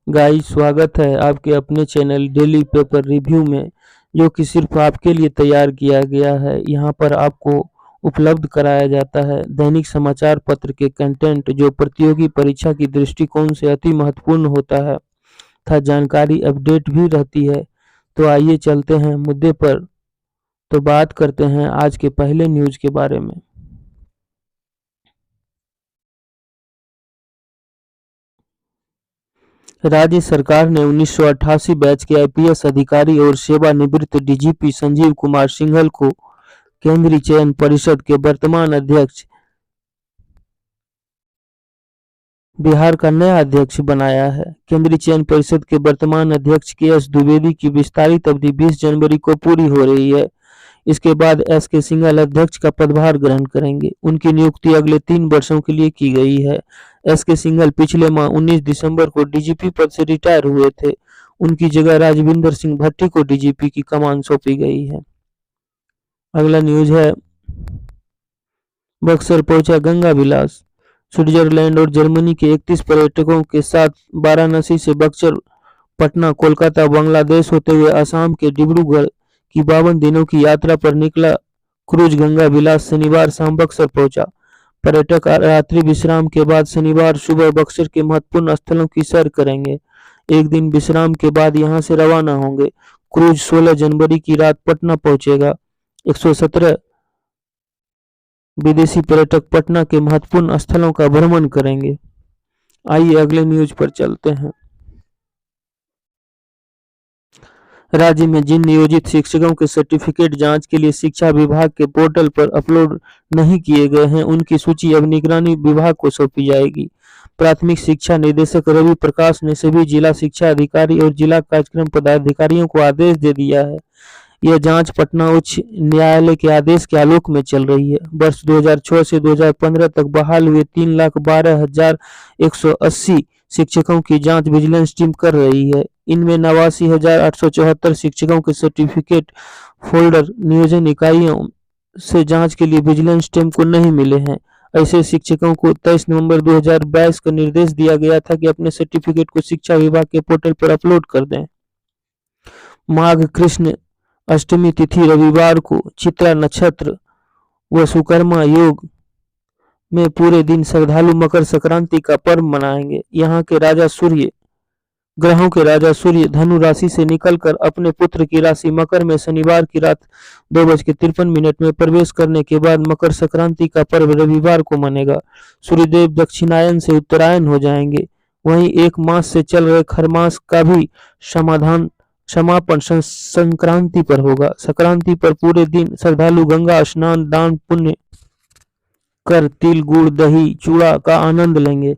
Guys, स्वागत है आपके अपने चैनल डेली पेपर रिव्यू में, जो कि सिर्फ आपके लिए तैयार किया गया है। यहाँ पर आपको उपलब्ध कराया जाता है दैनिक समाचार पत्र के कंटेंट, जो प्रतियोगी परीक्षा की दृष्टिकोण से अति महत्वपूर्ण होता है तथा जानकारी अपडेट भी रहती है। तो आइए चलते हैं मुद्दे पर। तो बात करते हैं आज के पहले न्यूज के बारे में। राज्य सरकार ने 1988 बैच के आईपीएस अधिकारी और सेवानिवृत्त डीजीपी संजीव कुमार सिंघल को केंद्रीय चयन परिषद के वर्तमान अध्यक्ष बिहार का नया अध्यक्ष बनाया है। केंद्रीय चयन परिषद के वर्तमान अध्यक्ष के.एस. द्विवेदी की विस्तारित अवधि 20 जनवरी को पूरी हो रही है। इसके बाद एस.के. सिंघल अध्यक्ष का पदभार ग्रहण करेंगे। उनकी नियुक्ति अगले 3 वर्षों के लिए की गई है। एस.के. सिंघल पिछले माह 19 दिसंबर को डीजीपी पद से रिटायर हुए थे। उनकी जगह राजविंदर सिंह भट्टी को डीजीपी की कमान सौंपी गई है। अगला न्यूज है, बक्सर पहुंचा गंगा विलास। स्विट्जरलैंड और जर्मनी के 31 पर्यटकों के साथ वाराणसी से बक्सर, पटना, कोलकाता, बांग्लादेश होते हुए असम के डिब्रूगढ़ की 52 दिनों की यात्रा पर निकला क्रूज गंगा विलास शनिवार शाम बक्सर पहुंचा। पर्यटक रात्रि विश्राम के बाद शनिवार सुबह बक्सर के महत्वपूर्ण स्थलों की सैर करेंगे। एक दिन विश्राम के बाद यहां से रवाना होंगे। क्रूज 16 जनवरी की रात पटना पहुंचेगा। 117 विदेशी पर्यटक पटना के महत्वपूर्ण स्थलों का भ्रमण करेंगे। आइए अगले न्यूज पर चलते हैं। राज्य में जिन नियोजित शिक्षकों के सर्टिफिकेट जांच के लिए शिक्षा विभाग के पोर्टल पर अपलोड नहीं किए गए हैं, उनकी सूची अब निगरानी विभाग को सौंपी जाएगी। प्राथमिक शिक्षा निदेशक रवि प्रकाश ने सभी जिला शिक्षा अधिकारी और जिला कार्यक्रम पदाधिकारियों को आदेश दे दिया है। यह जांच पटना उच्च न्यायालय के आदेश के आलोक में चल रही है। वर्ष 2006 से 2015 तक बहाल हुए 3,12,180 शिक्षकों की जांच विजिलेंस टीम कर रही है। इनमें 89,874 शिक्षकों के सर्टिफिकेट फोल्डर नियोजन इकाइयों से जांच के लिए विजिलेंस टीम को नहीं मिले हैं। ऐसे शिक्षकों को 23 नवंबर 2022 को निर्देश दिया गया था कि अपने सर्टिफिकेट को शिक्षा विभाग के पोर्टल पर अपलोड कर दें। माघ कृष्ण अष्टमी तिथि रविवार को चित्रा नक्षत्र व सुकर्मा योग में पूरे दिन श्रद्धालु मकर संक्रांति का पर्व मनाएंगे। यहाँ के राजा सूर्य, ग्रहों के राजा सूर्य धनु राशि से निकलकर अपने पुत्र की राशि मकर में शनिवार की रात 2:53 में प्रवेश करने के बाद मकर संक्रांति का पर्व रविवार को मनेगा। सूर्यदेव दक्षिणायन से उत्तरायण हो जाएंगे। वहीं 1 मास से चल रहे खरमास का भी समापन संक्रांति पर होगा। संक्रांति पर पूरे दिन श्रद्धालु गंगा स्नान, दान पुण्य कर तिल, गुड़, दही, चूड़ा का आनंद लेंगे।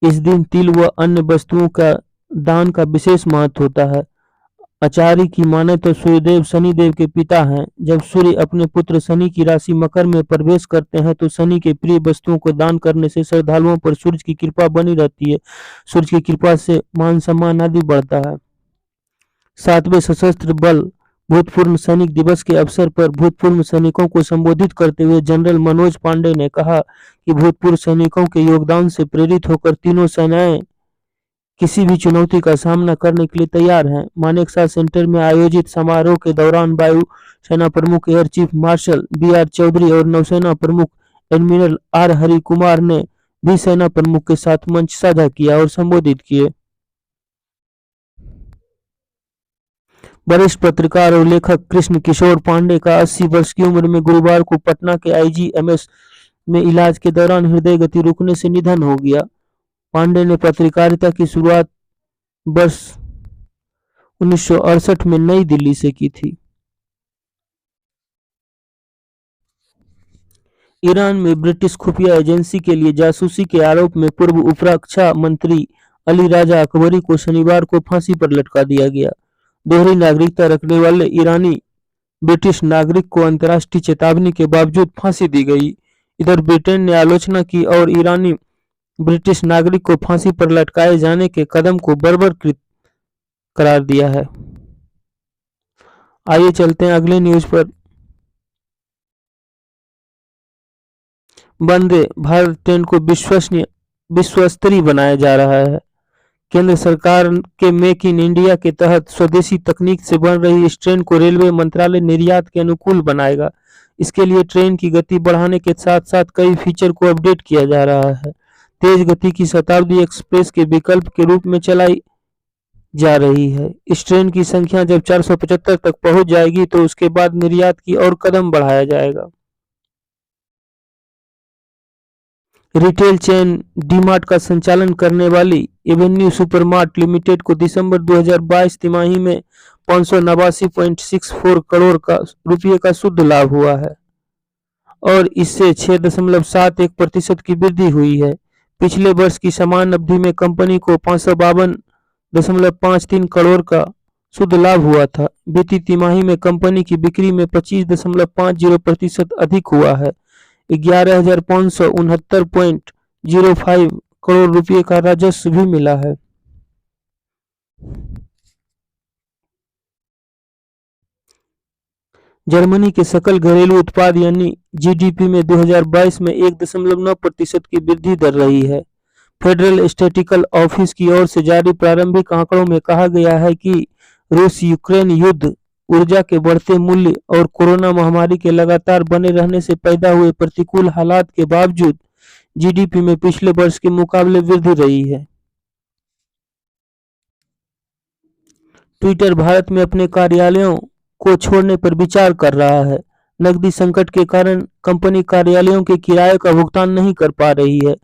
इस दिन तिल व अन्य वस्तुओं का दान का विशेष महत्व होता है। आचार्य की माने तो सूर्यदेव शनिदेव के पिता हैं। जब सूर्य अपने पुत्र शनि की राशि मकर में प्रवेश करते हैं तो शनि के प्रिय वस्तुओं को दान करने से श्रद्धालुओं पर सूर्य की कृपा बनी रहती है। सूर्य की कृपा से मान सम्मान आदि बढ़ता है। 7वें सशस्त्र बल भूतपूर्व सैनिक दिवस के अवसर पर भूतपूर्व सैनिकों को संबोधित करते हुए जनरल मनोज पांडे ने कहा कि भूतपूर्व सैनिकों के योगदान से प्रेरित होकर तीनों सेनाएं किसी भी चुनौती का सामना करने के लिए तैयार हैं। मानेकशॉ सेंटर में आयोजित समारोह के दौरान वायु सेना प्रमुख air chief marshal B R. Chaudhari और नौसेना प्रमुख एडमिरल आर. हरि कुमार ने भी सेना प्रमुख के साथ मंच साझा किया और संबोधित किए। वरिष्ठ पत्रकार और लेखक कृष्ण किशोर पांडे का 80 वर्ष की उम्र में गुरुवार को पटना के आईजीएमएस में इलाज के दौरान हृदय गति रुकने से निधन हो गया। पांडे ने पत्रकारिता की शुरुआत वर्ष 1968 में नई दिल्ली से की थी। ईरान में ब्रिटिश खुफिया एजेंसी के लिए जासूसी के आरोप में पूर्व उपरक्षा मंत्री अली राजा अकबरी को शनिवार को फांसी पर लटका दिया गया। दोहरी नागरिकता रखने वाले ईरानी ब्रिटिश नागरिक को अंतर्राष्ट्रीय चेतावनी के बावजूद फांसी दी गई। इधर ब्रिटेन ने आलोचना की और ईरानी ब्रिटिश नागरिक को फांसी पर लटकाए जाने के कदम को बर्बरकृत करार दिया है। आइए चलते हैं अगले न्यूज पर। वंदे भारत ट्रेन को विश्वस्तरीय बनाया जा रहा है। केंद्र सरकार के मेक इन इंडिया के तहत स्वदेशी तकनीक से बन रही इस ट्रेन को रेलवे मंत्रालय निर्यात के अनुकूल बनाएगा। इसके लिए ट्रेन की गति बढ़ाने के साथ साथ कई फीचर को अपडेट किया जा रहा है। तेज गति की शताब्दी एक्सप्रेस के विकल्प के रूप में चलाई जा रही है। इस ट्रेन की संख्या जब 475 तक पहुंच जाएगी तो उसके बाद निर्यात की और कदम बढ़ाया जाएगा। रिटेल चेन डीमार्ट का संचालन करने वाली एवेन्यू सुपरमार्ट लिमिटेड को दिसंबर 2022 तिमाही में 589.64 करोड़ रुपये का शुद्ध लाभ हुआ है और इससे 6.71% की वृद्धि हुई है। पिछले वर्ष की समान अवधि में कंपनी को 552.53 करोड़ का शुद्ध लाभ हुआ था। बीती तिमाही में कंपनी की बिक्री में 25.50% अधिक हुआ है। 11,569.05 करोड़ रुपये का राजस्व भी मिला है। जर्मनी के सकल घरेलू उत्पाद यानी जीडीपी में 2022 में 1.9% की वृद्धि दर रही है। फेडरल स्टैटिस्टिकल ऑफिस की ओर से जारी प्रारंभिक आंकड़ों में कहा गया है कि रूस यूक्रेन युद्ध, ऊर्जा के बढ़ते मूल्य और कोरोना महामारी के लगातार बने रहने से पैदा हुए प्रतिकूल हालात के बावजूद जीडीपी में पिछले वर्ष के मुकाबले वृद्धि रही है। ट्विटर भारत में अपने कार्यालयों को छोड़ने पर विचार कर रहा है। नकदी संकट के कारण कंपनी कार्यालयों के किराए का भुगतान नहीं कर पा रही है।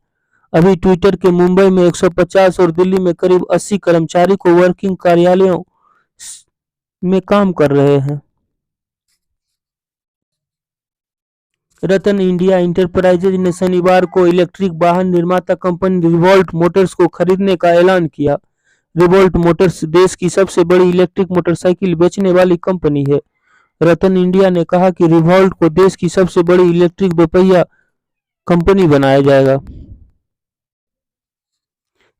अभी ट्विटर के मुंबई में 150 और दिल्ली में करीब 80 कर्मचारी को वर्किंग कार्यालयों में काम कर रहे हैं। रतन इंडिया इंटरप्राइजेज ने शनिवार को इलेक्ट्रिक वाहन निर्माता कंपनी रिवोल्ट मोटर्स को खरीदने का ऐलान किया। रिवोल्ट मोटर्स देश की सबसे बड़ी इलेक्ट्रिक मोटरसाइकिल बेचने वाली कंपनी है। रतन इंडिया ने कहा कि रिवोल्ट को देश की सबसे बड़ी इलेक्ट्रिक दोपहिया कंपनी बनाया जाएगा।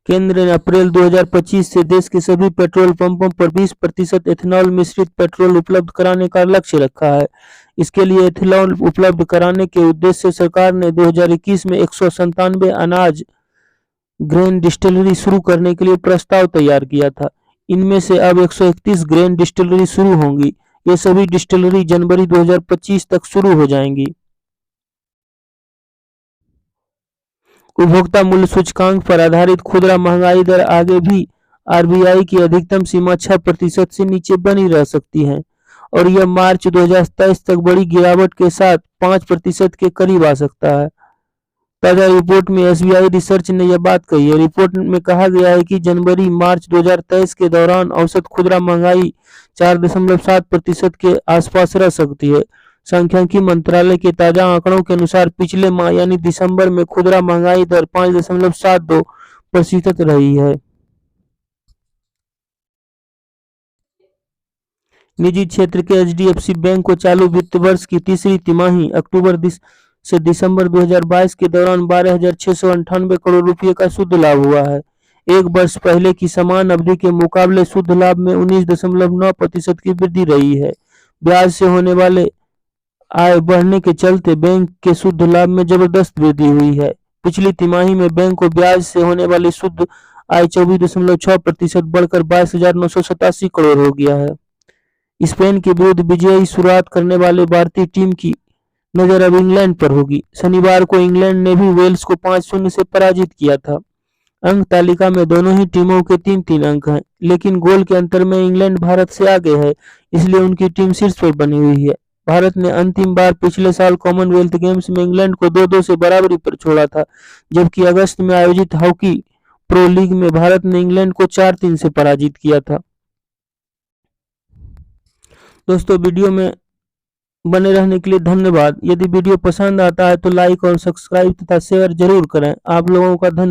केंद्र ने अप्रैल 2025 से देश के सभी पेट्रोल पंपों पर 20% एथेनॉल मिश्रित पेट्रोल उपलब्ध कराने का लक्ष्य रखा है। इसके लिए एथेनॉल उपलब्ध कराने के उद्देश्य से सरकार ने 2021 में 197 अनाज ग्रेन डिस्टिलरी शुरू करने के लिए प्रस्ताव तैयार किया था। इनमें से अब 131 ग्रेन डिस्टिलरी शुरू होंगी। ये सभी डिस्टिलरी जनवरी 2025 तक शुरू हो जाएंगी। उपभोक्ता मूल्य सूचकांक पर आधारित खुदरा महंगाई दर आगे भी आरबीआई की अधिकतम सीमा 6% से नीचे बनी रह सकती है और यह मार्च 2023 तक बड़ी गिरावट के साथ 5% के करीब आ सकता है। ताजा रिपोर्ट में एसबीआई रिसर्च ने यह बात कही है। रिपोर्ट में कहा गया है कि जनवरी-मार्च 2023 के दौरान औसत खुदरा महंगाई 4.7% के आसपास रह सकती है। सांख्यिकी मंत्रालय के ताजा आंकड़ों के अनुसार पिछले माह यानी दिसंबर में खुदरा महंगाई दर 5.72% रही है। निजी क्षेत्र के एचडीएफसी बैंक को चालू वित्त वर्ष की तीसरी तिमाही अक्टूबर से दिसंबर 2022 के दौरान 12,698 करोड़ रुपये का शुद्ध लाभ हुआ है। एक वर्ष पहले की समान अवधि के मुकाबले शुद्ध लाभ में 19.9% की वृद्धि रही है। ब्याज से होने वाले आय बढ़ने के चलते बैंक के शुद्ध लाभ में जबरदस्त वृद्धि हुई है। पिछली तिमाही में बैंक को ब्याज से होने वाली शुद्ध आय 24.6% बढ़कर 22,987 करोड़ हो गया है। स्पेन के विरुद्ध विजयी शुरुआत करने वाले भारतीय टीम की नजर अब इंग्लैंड पर होगी। शनिवार को इंग्लैंड ने भी वेल्स को 5-0 से पराजित किया था। अंक तालिका में दोनों ही टीमों के 3-3 अंक हैं, लेकिन गोल के अंतर में इंग्लैंड भारत से आगे है, इसलिए उनकी टीम शीर्ष पर बनी हुई है। भारत ने अंतिम बार पिछले साल कॉमनवेल्थ गेम्स में इंग्लैंड को 2-2 से बराबरी पर छोड़ा था, जबकि अगस्त में आयोजित हॉकी प्रो लीग में भारत ने इंग्लैंड को 4-3 से पराजित किया था। दोस्तों, वीडियो में बने रहने के लिए धन्यवाद। यदि वीडियो पसंद आता है तो लाइक और सब्सक्राइब तथा शेयर जरूर करें। आप लोगों का धन्यवाद।